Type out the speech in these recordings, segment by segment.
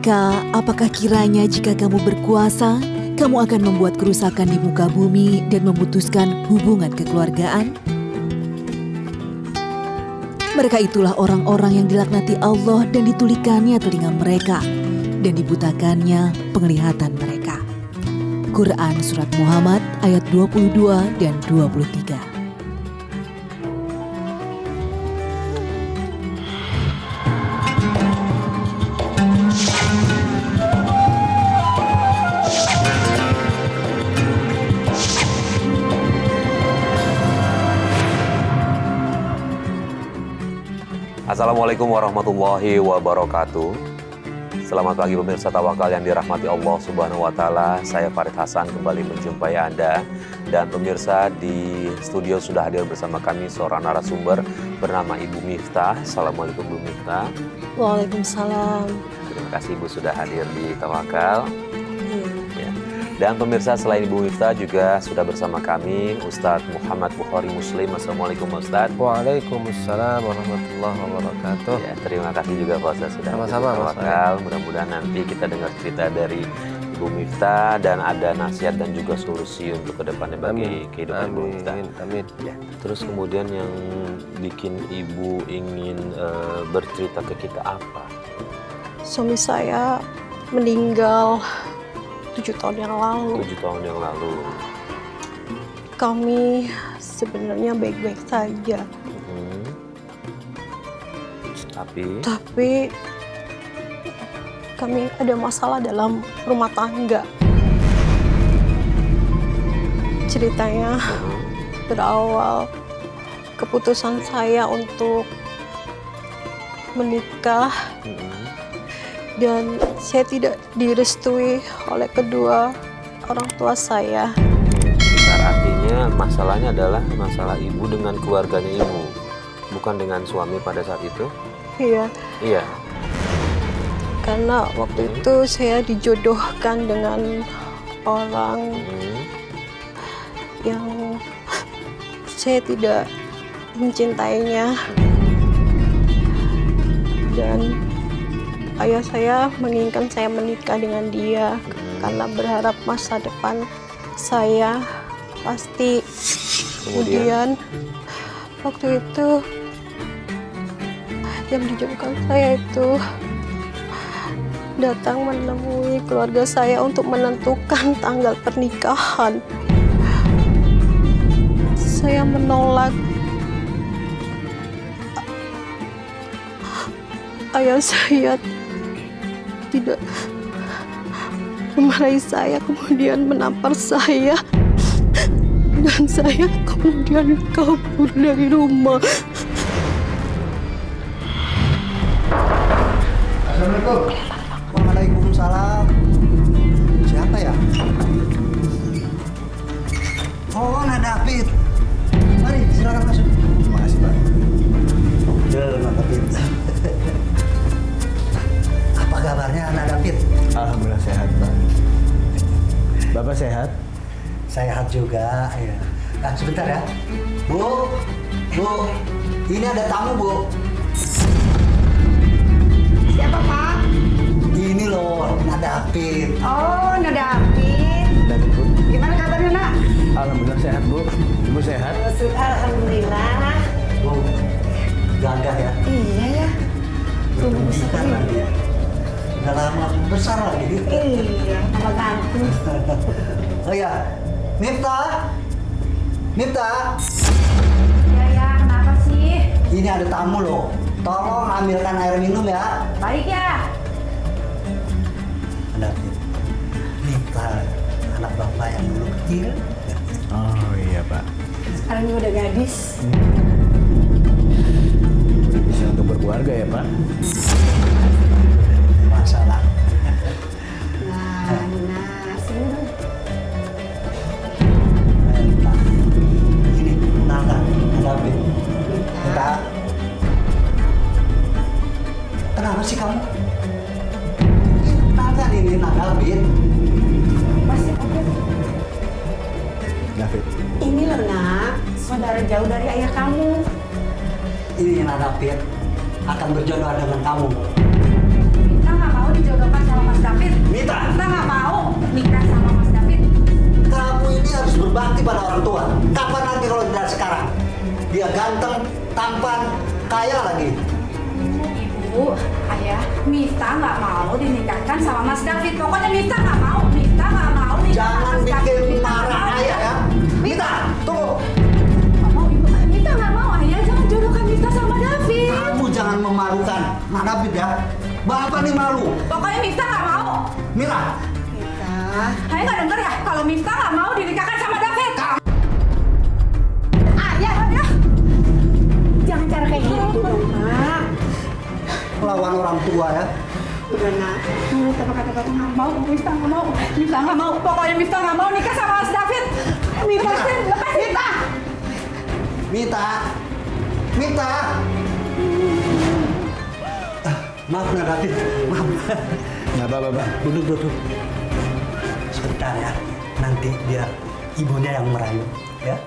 Maka, apakah kiranya jika kamu berkuasa, kamu akan membuat kerusakan di muka bumi dan memutuskan hubungan kekeluargaan? Mereka itulah orang-orang yang dilaknati Allah dan ditulikannya telinga mereka dan dibutakannya penglihatan mereka. Quran Surat Muhammad ayat 22 dan 23. Assalamualaikum warahmatullahi wabarakatuh. Selamat pagi pemirsa Tawakal yang dirahmati Allah Subhanahu wa Ta'ala. Saya Farid Hasan kembali menjumpai Anda. Dan pemirsa, di studio sudah hadir bersama kami seorang narasumber bernama Ibu Miftah. Assalamualaikum Bu Miftah. Waalaikumsalam. Terima kasih Ibu sudah hadir di Tawakal. Ya. Dan pemirsa, selain Ibu Miftah juga sudah bersama kami Ustadz Muhammad Bukhari Muslim. Assalamualaikum Ustadz. Waalaikumsalam warahmatullahi wabarakatuh. Ya, terima kasih juga Pak Ustadz sudah Sama-sama, Mas. Tawakal. Mudah-mudahan nanti kita dengar cerita dari Ibu Miftah dan ada nasihat dan juga solusi untuk kedepannya bagi kehidupan Ibu Miftah. Amin. Ya. Terus kemudian yang bikin Ibu ingin bercerita ke kita apa? Suami saya meninggal 7 tahun yang lalu. 7 tahun yang lalu. Kami sebenarnya baik-baik saja. Tapi kami ada masalah dalam rumah tangga. Ceritanya berawal keputusan saya untuk menikah dan saya tidak direstui oleh kedua orang tua saya. Bentar, artinya masalahnya adalah masalah Ibu dengan keluarganya Ibu, bukan dengan suami pada saat itu? Iya. Iya. Karena waktu itu saya dijodohkan dengan orang yang saya tidak mencintainya. Dan ayah saya menginginkan saya menikah dengan dia karena berharap masa depan saya pasti. Kemudian waktu itu yang dijodohkan saya itu datang menemui keluarga saya untuk menentukan tanggal pernikahan. Saya menolak. Ayah saya tidak memarahi saya, kemudian menampar saya, dan saya kemudian kabur dari rumah. Assalamualaikum. Waalaikumsalam. Siapa ya? Oh, Nak David. Mari, silakan masuk. Terima kasih, Pak. Nak David. Apa kabarnya, Nak David? Alhamdulillah sehat, Pak. Bapak sehat? Sehat juga, ya. Nah, sebentar ya. Bu, ini ada tamu, Bu. Siapa, Pak? Ini loh, Nak David. Oh, Nak David. David, Bu. Gimana kabarnya, Nak? Alhamdulillah sehat, Bu. Ibu sehat? Alhamdulillah. Bu, gagah ya. Iya ya. Tumbuh Besar besar. lagi ya. Udah lama besar lagi. Iya, tambah ganteng. Oh ya, Miftah. Ya, kenapa sih? Ini ada tamu loh. Tolong ambilkan air minum ya. Baik ya. Ada Miftah, anak bapak yang dulu kecil. Oh iya, Pak. Sekarang ini udah gadis. Udah bisa untuk berkeluarga ya, Pak? Masalah. Nah, sini. Miftah. Ini Nanda, David. Miftah. Kenapa sih kamu? Nanda ini Nanda David. Masih oke. David. Ini loh, Nak. Saudara jauh dari ayah kamu. Ini Nanda David akan berjodoh dengan kamu. Kita nggak mau dijodohkan sama Mas David. Mita. Mita nggak mau nikah sama Mas David. Kamu ini harus berbakti pada orang tua. Kapan nanti kalau tidak sekarang? Dia ganteng, tampan, kaya lagi. Ibu, ayah, Mita nggak mau dinikahkan sama Mas David. Pokoknya Mita nggak mau. Mita nggak mau nikah Jangan sama Mas David. bikin Mita nggak marah mau. ayah ya. Mita, tunggu. Nggak mau, Ibu. Mita nggak mau, ayah. Jangan jodohkan Mita sama David. Kamu jangan memalukan Mak David ya. Bapak nih malu. Pokoknya Mita nggak mau. Mira, Ayah nggak denger ya? Kalau Mita nggak mau dinikahkan sama David. Ayah. Jangan cara kayak gitu dong, Mak. lawan orang tua ya. Udah, Nak. Nurut apa kata Bapak nggak mau. Mita nggak mau. Mita nggak mau. Pokoknya Mita nggak mau nikah sama Mas David. Lepasin, lepasin. Mita. Mita, Mita. Maaf Mak David, maaf. Nggak apa-apa, Pak. Duduk. Sebentar ya, nanti biar ibunya yang merayu ya.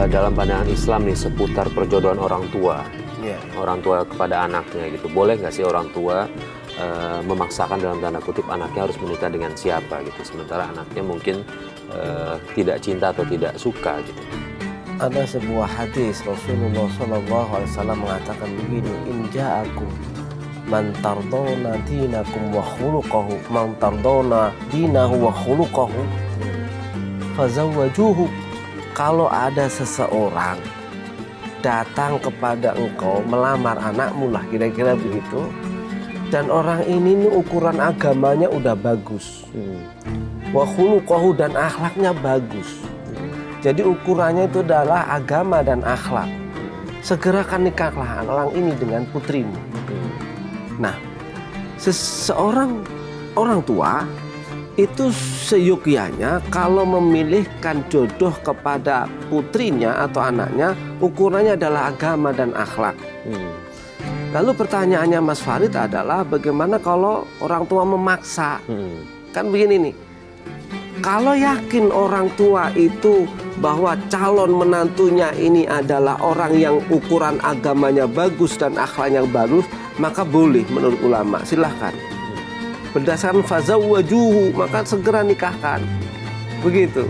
Dalam pandangan Islam nih seputar perjodohan orang tua, orang tua kepada anaknya gitu, boleh nggak sih orang tua memaksakan dalam tanda kutip anaknya harus menikah dengan siapa gitu, sementara anaknya mungkin tidak cinta atau tidak suka gitu. Ada sebuah hadis Rasulullah SAW mengatakan begini, in ja'akum man tardawna dinakum wa khuluquhu man tardawna dinahu wa khuluquhu fazawwajuhu. Kalau ada seseorang datang kepada engkau melamar anakmu lah kira-kira begitu, dan orang ini ukuran agamanya udah bagus, wa khuluquhu dan akhlaknya bagus. Jadi ukurannya itu adalah agama dan akhlak. Segerakan nikahlah orang ini dengan putrimu. Nah, seseorang orang tua itu seyogyanya kalau memilihkan jodoh kepada putrinya atau anaknya, ukurannya adalah agama dan akhlak. Lalu pertanyaannya Mas Farid adalah bagaimana kalau orang tua memaksa? Kan begini nih, kalau yakin orang tua itu bahwa calon menantunya ini adalah orang yang ukuran agamanya bagus dan akhlaknya bagus, maka boleh menurut ulama, silahkan. Berdasarkan fazawwajuhu, maka segera nikahkan. Begitu.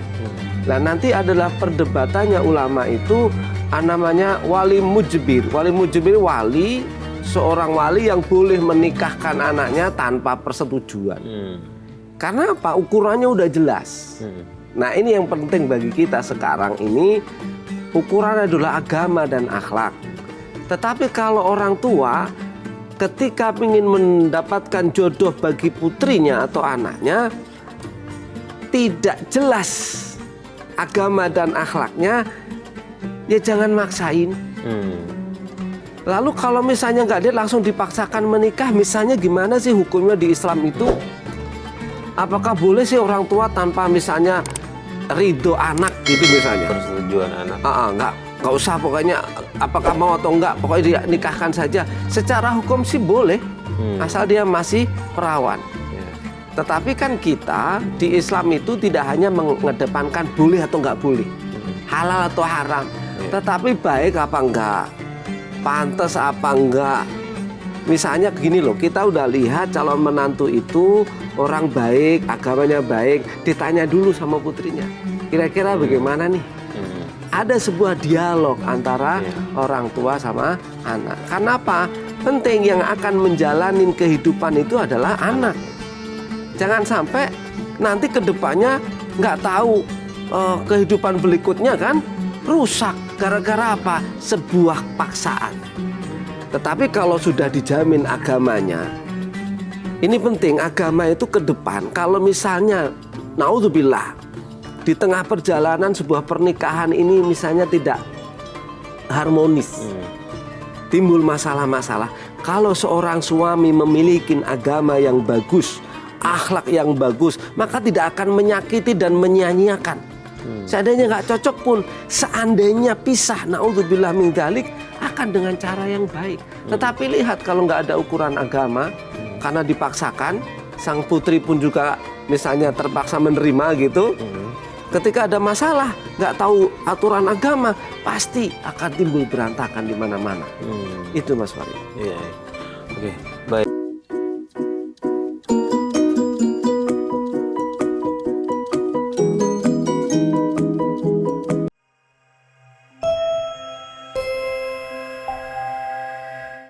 Nah, nanti adalah perdebatannya ulama itu namanya wali mujbir. Wali mujbir wali, seorang wali yang boleh menikahkan anaknya tanpa persetujuan. Karena apa? Ukurannya udah jelas. Nah, ini yang penting bagi kita sekarang ini, ukuran adalah agama dan akhlak. Tetapi kalau orang tua ketika ingin mendapatkan jodoh bagi putrinya atau anaknya, tidak jelas agama dan akhlaknya, ya jangan maksain. Lalu kalau misalnya nggak dia langsung dipaksakan menikah, misalnya gimana sih hukumnya di Islam itu? Apakah boleh sih orang tua tanpa misalnya ridho anak gitu misalnya? Persetujuan anak. Nggak usah pokoknya apakah mau atau enggak, pokoknya dia nikahkan saja. Secara hukum sih boleh, asal dia masih perawan. Tetapi kan kita di Islam itu tidak hanya mengedepankan boleh atau enggak boleh, halal atau haram, tetapi baik apa enggak, pantas apa enggak. Misalnya begini loh, kita udah lihat calon menantu itu orang baik, agamanya baik, ditanya dulu sama putrinya, kira-kira bagaimana nih? Ada sebuah dialog antara orang tua sama anak. Karena apa? Penting, yang akan menjalani kehidupan itu adalah anak. Jangan sampai nanti kedepannya nggak tahu kehidupan berikutnya kan rusak gara-gara apa? Sebuah paksaan. Tetapi kalau sudah dijamin agamanya, ini penting, agama itu ke depan. Kalau misalnya naudzubillah di tengah perjalanan sebuah pernikahan ini misalnya tidak harmonis, timbul masalah-masalah, Kalau seorang suami memiliki agama yang bagus, akhlak yang bagus, maka tidak akan menyakiti dan menyia-nyiakan. Seandainya nggak cocok pun, seandainya pisah, naudzubillah min dzalik, akan dengan cara yang baik. Tetapi lihat kalau nggak ada ukuran agama, karena dipaksakan, sang putri pun juga misalnya terpaksa menerima gitu. Ketika ada masalah, nggak tahu aturan agama, pasti akan timbul berantakan di mana-mana. Itu Mas Farid. Iya. Oke, baik.